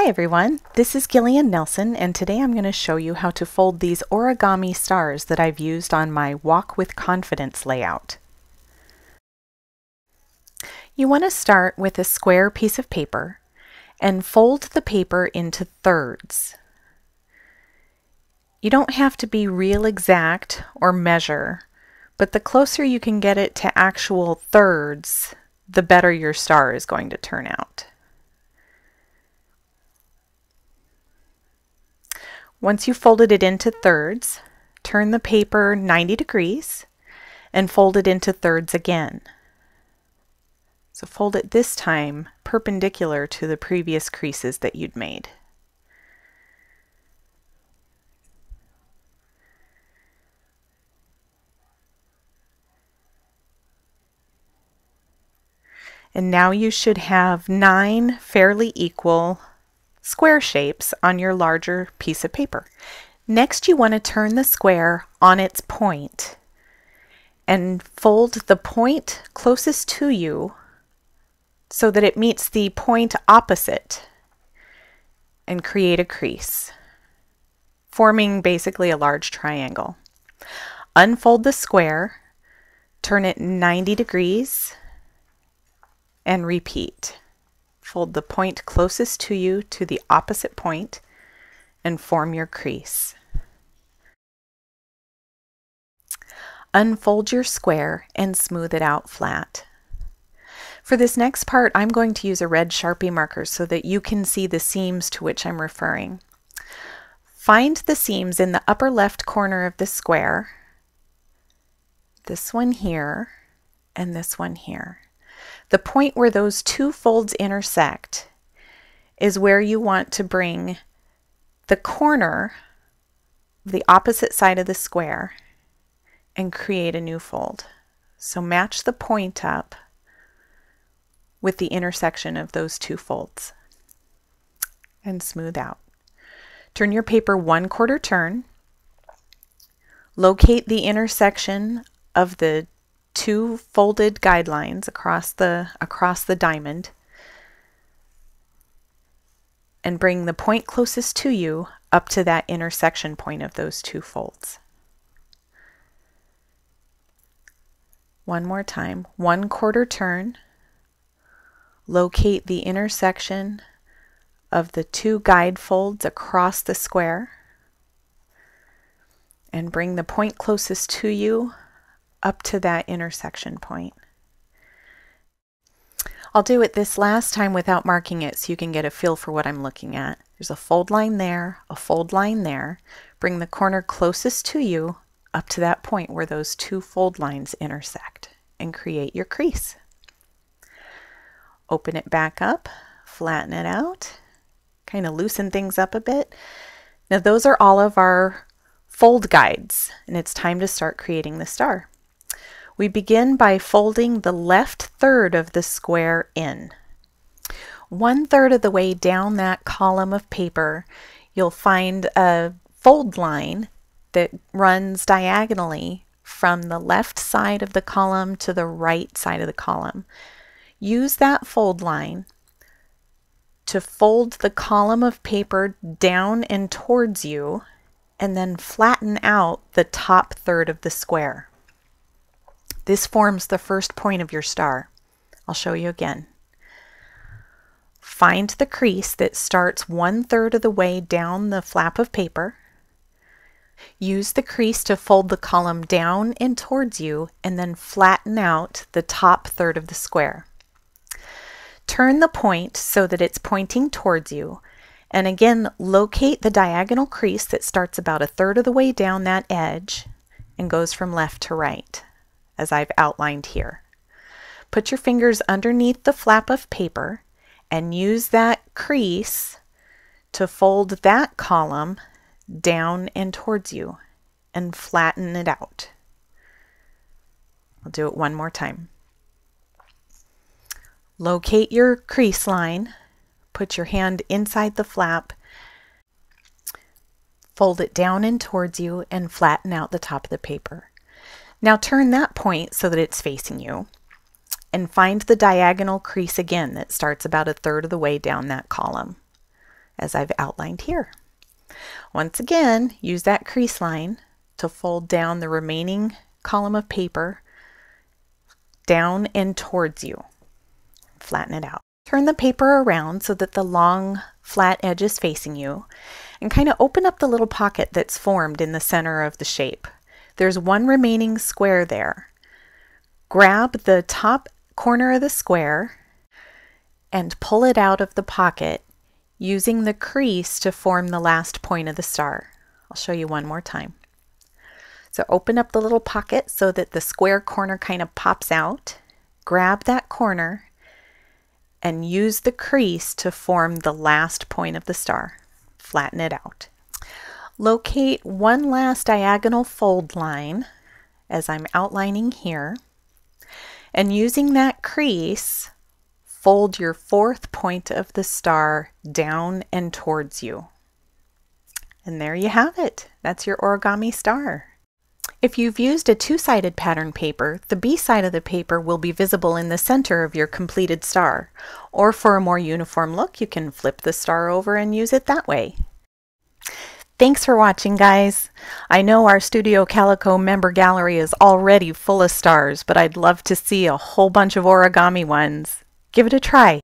Hi everyone, this is Gillian Nelson, and today I'm going to show you how to fold these origami stars that I've used on my Walk with Confidence layout. You want to start with a square piece of paper and fold the paper into thirds. You don't have to be real exact or measure, but the closer you can get it to actual thirds, the better your star is going to turn out. Once you've folded it into thirds, turn the paper 90 degrees and fold it into thirds again. So fold it this time perpendicular to the previous creases that you'd made. And now you should have 9 fairly equal square shapes on your larger piece of paper. Next, you want to turn the square on its point and fold the point closest to you so that it meets the point opposite and create a crease, forming basically a large triangle. Unfold the square, turn it 90 degrees, and repeat. Fold the point closest to you to the opposite point and form your crease. Unfold your square and smooth it out flat. For this next part, I'm going to use a red Sharpie marker so that you can see the seams to which I'm referring. Find the seams in the upper left corner of the square, this one here, and this one here. The point where those two folds intersect is where you want to bring the corner, the opposite side of the square, and create a new fold. So match the point up with the intersection of those two folds and smooth out. Turn your paper 1/4 turn. Locate the intersection of the two folded guidelines across the diamond and bring the point closest to you up to that intersection point of those two folds. One more time, 1/4 turn. Locate the intersection of the two guide folds across the square and bring the point closest to you up to that intersection point. I'll do it this last time without marking it so you can get a feel for what I'm looking at. There's a fold line there, a fold line there. Bring the corner closest to you up to that point where those two fold lines intersect and create your crease. Open it back up, flatten it out, kind of loosen things up a bit. Now those are all of our fold guides, and it's time to start creating the star. We begin by folding the left third of the square in. 1/3 of the way down that column of paper, you'll find a fold line that runs diagonally from the left side of the column to the right side of the column. Use that fold line to fold the column of paper down and towards you, and then flatten out the top third of the square. This forms the first point of your star. I'll show you again. Find the crease that starts 1/3 of the way down the flap of paper. Use the crease to fold the column down and towards you, and then flatten out the top third of the square. Turn the point so that it's pointing towards you, and again locate the diagonal crease that starts about 1/3 of the way down that edge and goes from left to right, as I've outlined here. Put your fingers underneath the flap of paper and use that crease to fold that column down and towards you and flatten it out. I'll do it one more time. Locate your crease line, put your hand inside the flap, fold it down and towards you, and flatten out the top of the paper. Now turn that point so that it's facing you and find the diagonal crease again that starts about 1/3 of the way down that column. as I've outlined here. Once again, use that crease line to fold down the remaining column of paper down and towards you. Flatten it out. Turn the paper around so that the long flat edge is facing you, and kind of open up the little pocket that's formed in the center of the shape. There's one remaining square there. Grab the top corner of the square and pull it out of the pocket using the crease to form the last point of the star. I'll show you one more time. So open up the little pocket so that the square corner kind of pops out. Grab that corner and use the crease to form the last point of the star. Flatten it out. Locate one last diagonal fold line as I'm outlining here, and using that crease, fold your fourth point of the star down and towards you. And there you have it. That's your origami star. If you've used a two-sided pattern paper, the B side of the paper will be visible in the center of your completed star. Or for a more uniform look, you can flip the star over and use it that way. Thanks for watching, guys. I know our Studio Calico member gallery is already full of stars, but I'd love to see a whole bunch of origami ones. Give it a try.